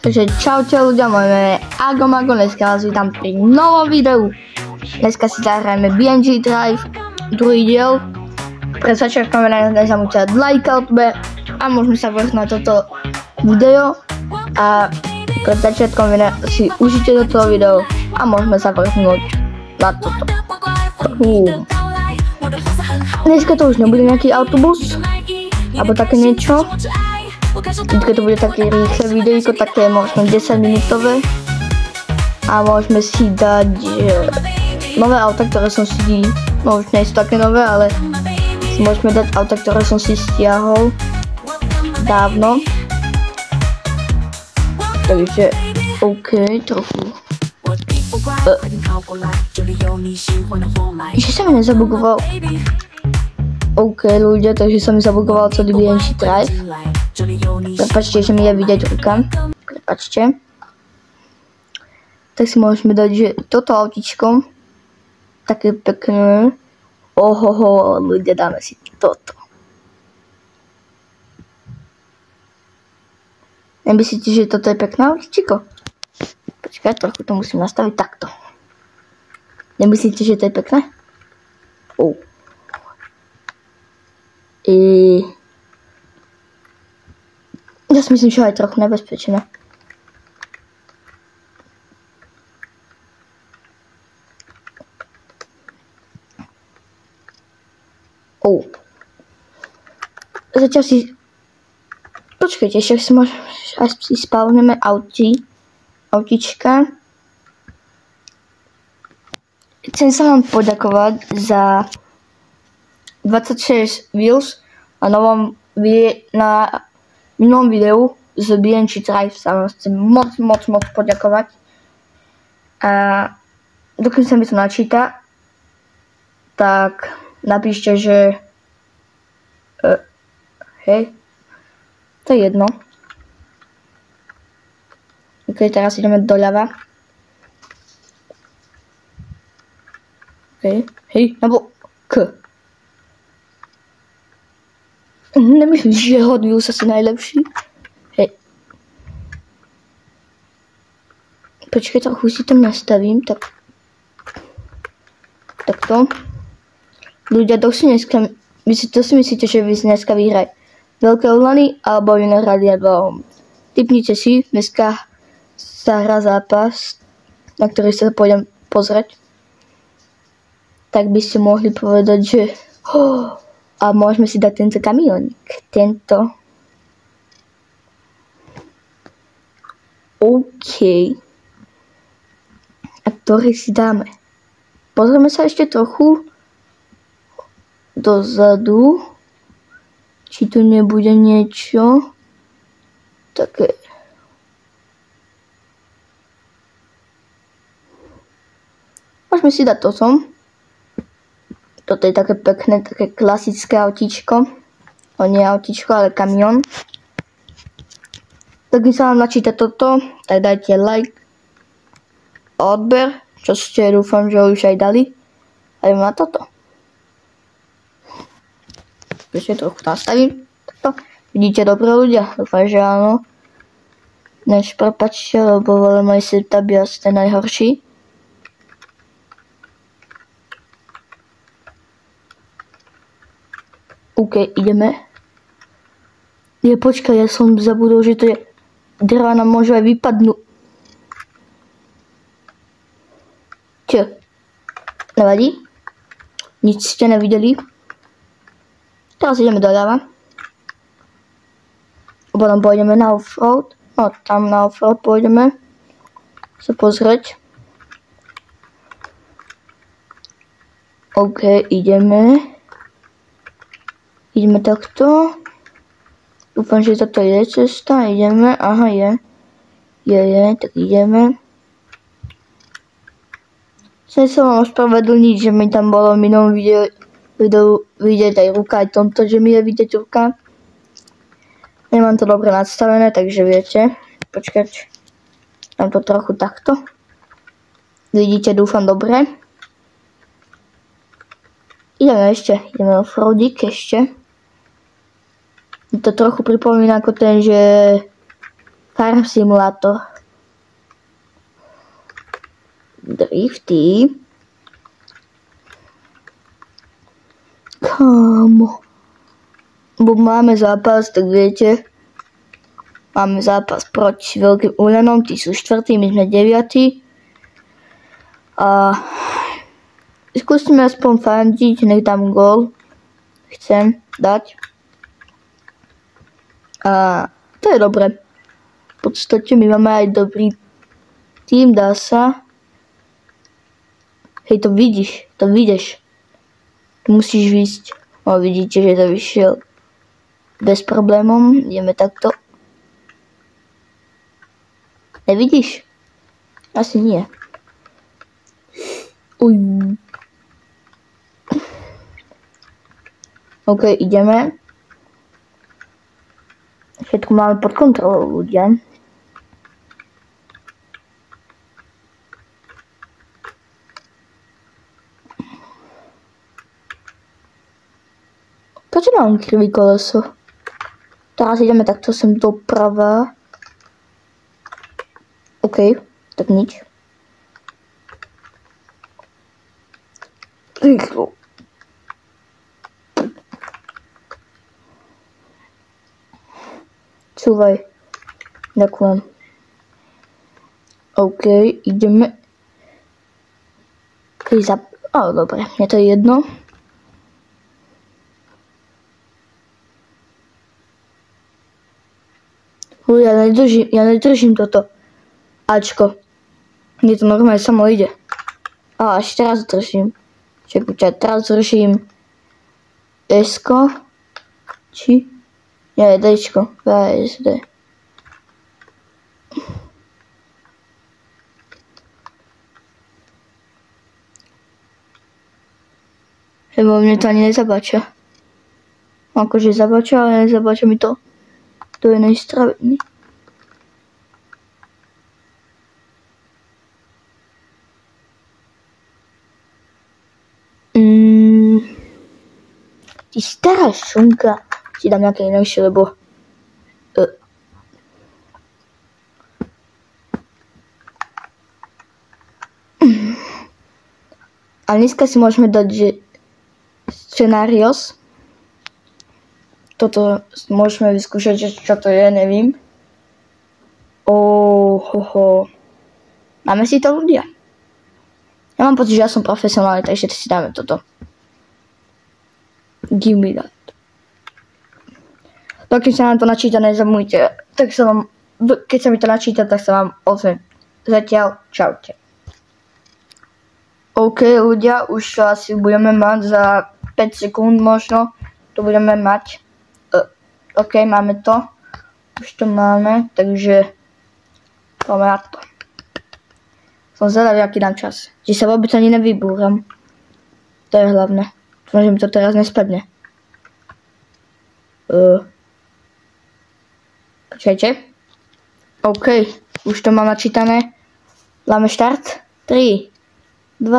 Takže čaute ľudia, moje meno je Agomago, dneska vás vítam pri novom videu. Dneska si zahrajeme BNG Drive, druhý diel. Pred začiatkom nezabudnite dať like odber a môžeme sa vrhnúť na toto video. A pred začiatkom si užite toto video a môžeme sa vrhnúť na toto. Dneska to už nebude nejaký autobus, alebo také niečo. Dneska to bude také rýchle videjko, také možno 10 minútové. A môžeme si dať nové auta, ktoré som si, no už nie sú také nové, ale môžeme dať auta, ktoré som si stiahol dávno. Takže OK, trochu. Ešte sa mi nezabugoval. OK ľudia, takže sa mi zabugoval celý BNG Drive. Prepačte, že mi je vidieť ruka. Prepačte. Tak si môžeme dať, že toto autičko také pekné. Ohoho, ľudia, dáme si toto. Nemyslíte, že toto je pekné autičko? Počkaj, trochu to musím nastaviť takto. Nemyslíte, že to je pekné? Ja si myslím, že aj trochu nebezpečné. Zatiaľ si... Počkajte, ešte si spávneme autička. Chcem sa vám poďakovať za 26 views a na minulom videu z BNG Drive sa vám chcem moc poďakovať. A dokým sa mi to načíta, tak napíšte, že hej, to je jedno. Ok, teraz ideme doľava. Ok, hej, nebo k. Nemyslím, že Hot Wheels asi najlepší. Hej. Počkej, trochu si to nastavím, tak. Takto. Ľudia, to si myslíte, že vy si dneska vyhraj veľké Lany alebo Vinogrady, alebo tipnite si, dneska sa hrá zápas, na ktorý sa pôjdem pozrieť. Tak by ste mohli povedať, že a môžeme si dať tento kamionik. Tento. OK. A ktorý si dáme? Pozrieme sa ešte trochu dozadu. Či tu nebude niečo také. Môžeme si dať toto. Toto je také pekné, také klasické autíčko. O nie autíčko, ale kamión. Tak keď sa vám načíta toto, tak dajte like a odber, čo ste dúfam, že už aj dali. A ideme na toto. Ešte trochu nastavím. Takto. Vidíte dobre ľudia? Dúfam, že áno. Než prepačte, lebo veľa môj setup je asi ten najhorší. OK, ideme. Počkaj, ja som zabudol, že to je dreva, nám môže aj vypadnúť. Čo? Nevadí? Nič ste nevideli? Teraz ideme doľava. Potom pôjdeme na offroad. No, tam na offroad pôjdeme sa pozrieť. OK, ideme. Ideme takto. Dúfam, že toto je cesta. Ideme. Aha, je. Tak ideme. Chcem sa vám ospravedlniť, že mi tam bolo v minulom videu vidieť aj ruka, aj tomto, že mi je vidieť ruka. Nemám to dobre nastavené, takže viete. Počkať. Mám to trochu takto. Vidíte, dúfam, dobre. Ideme offroadík ešte. To trochu pripomína ako ten, že Farm Simulator. Drifty. Kámo. Bo máme zápas, tak viete. Máme zápas proti Veľkým Ulanom, tí sú 4., my sme 9. A skúsime aspoň fandiť, nech dám gól. Chcem dať. A to je dobre. V podstate my máme aj dobrý tým, dá sa. Hej, to vidíš, to vidíš. Tu musíš výjsť. O, vidíte, že to vyšiel bez problémov. Ideme takto. Nevidíš? Asi nie. Uj. OK, ideme. Všetko máme pod kontrolou, ľudia. Prečo mám krivý koleso? Teraz ideme takto sem doprava. OK, tak nič. Rýchlo. Cúvaj. Ďakujem. OK, ideme. Dobre, je to jedno. Ja nedržím toto Ačko. Mne to normálne samo ide. A až teraz držím. Čekajte, teraz držím S-ko. Či? Nie, D-čko. VSD. Lebo mne to ani nezabáča. Akože zabáča, ale nezabáča mi to. To je nejstravený. Ty stará šunka. Si dám nejaké inejšie, lebo... A dneska si môžeme dať, že... Scenarios. Toto môžeme vyskúšať, že čo to je, nevím. Máme si to, ľudia? Ja mám pocit, že ja som profesionálny, takže si dáme toto. Give me that. Dokým sa nám to načíta, nezabudnite. Keď sa mi to načíta, tak sa vám ozvem. Zatiaľ, čaute. OK, ľudia, už to asi budeme mať za 5 sekúnd možno. To budeme mať. OK, máme to. Už to máme, takže poďme na to. Som zvedavý, aký dám čas. Či sa vôbec ani nevybúram. To je hlavné. Môžem to teraz nespadne. Počkajte. OK, už to mám načítané. Dáme štart. 3, 2,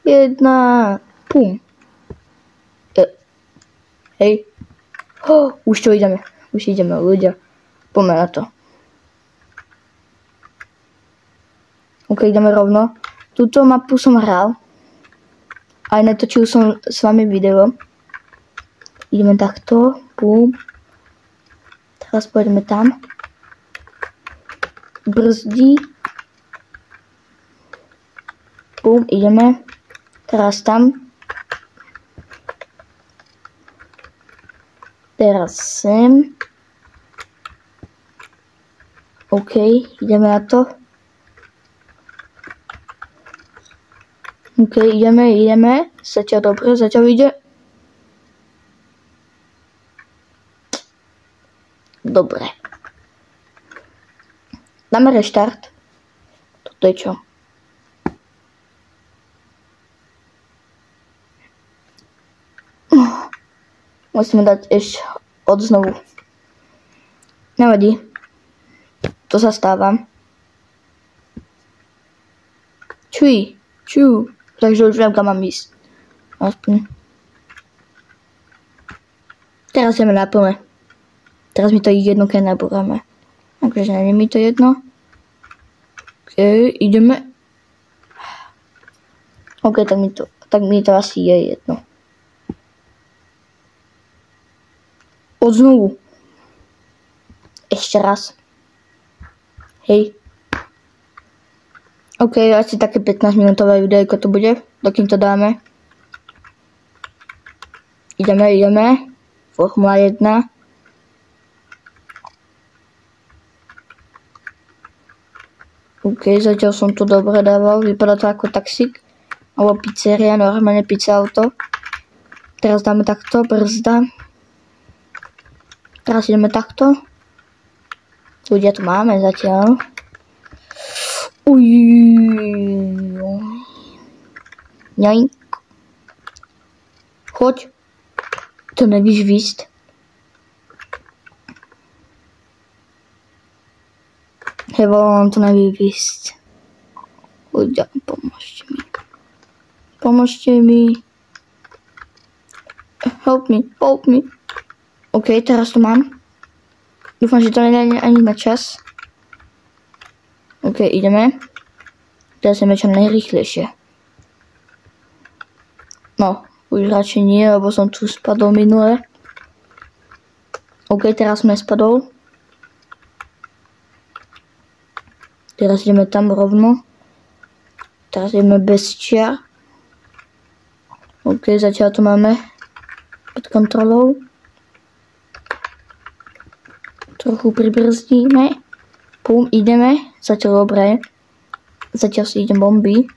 1, pum. Hej. Už to ideme. Už ideme, ľudia. Poďme na to. OK, ideme rovno. Túto mapu som hral. Aj natočil som s vami video. Ideme takto. Pum. Teraz pôjdeme tam. Brzdí. Pum, ideme. Teraz tam. Teraz sem. OK, ideme na to. OK, ideme. Zatiaľ dobre, zatiaľ ide. Dobre. Dáme reštart. Toto je čo? Musíme dať ešte odznovu. Nevadí. To sa stáva. Ču. Takže už viem, kam mám ísť. Aspoň. Teraz ideme na plné. Teraz mi to jedno, keď nabúrame. Takže není mi to jedno. OK, ideme. OK, tak mi to asi je jedno. Odznovu. Ešte raz. Hej. OK, asi také 15-minútové videjko to bude, dokým to dáme. Ideme. Formula 1. OK, zatiaľ som to dobre dával, vypadá to ako taxík. Alebo pizzeria, normálne pizza auto. Teraz dáme takto, brzda. Teraz ideme takto. Ľudia tu máme zatiaľ. Joink. Choď. To nevíš výsť. Hebo, on to neví výsť. Ľudia, pomôžte mi. Help me. OK, teraz to mám. Dúfam, že to nie je ani na čas. OK, ideme. Teraz ideme čo najrýchlejšie. No, už radšej nie, lebo som tu spadol minule. OK, teraz som nespadol. Teraz ideme tam rovno. Teraz ideme bez čiar. OK, zatiaľ to máme pod kontrolou. Trochu pribrzdíme. Pum, ideme. Zatiaľ dobre. Zatiaľ si idem bomby.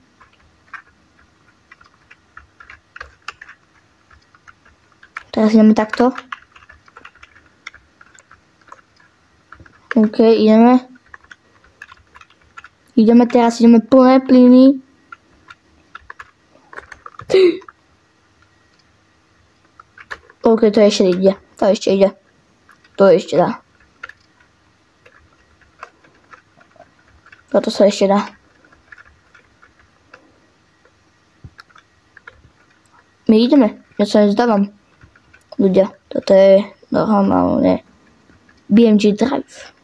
Teraz ideme takto. OK, ideme. Teraz ideme plné plyny. OK, to ešte ide. To ešte dá. Toto sa ešte dá. My ideme. Ja sa nezdávam. Ľudia, toto je normálne BMG Drive.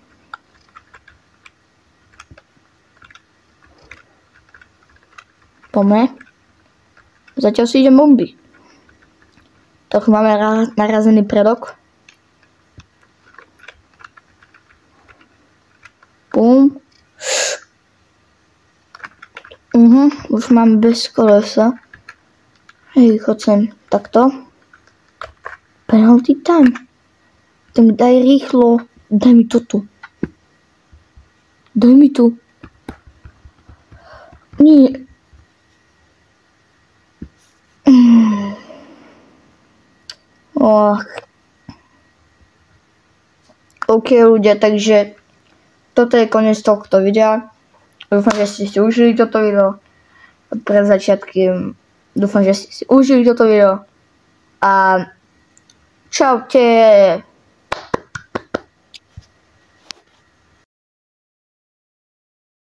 Poďme. Zatiaľ si idem bomby. Trochu máme narazený predok. Pum. Už mám bez kolesa. Hej, chod sem. Takto. Penalty time. Tak daj rýchlo. Daj mi to tu. Daj mi tu. Nie. OK ľudia, takže toto je koniec tohto videa. Dúfam, že ste si užili toto video. Pre začiatky dúfam, že ste si užili toto video. A čaute.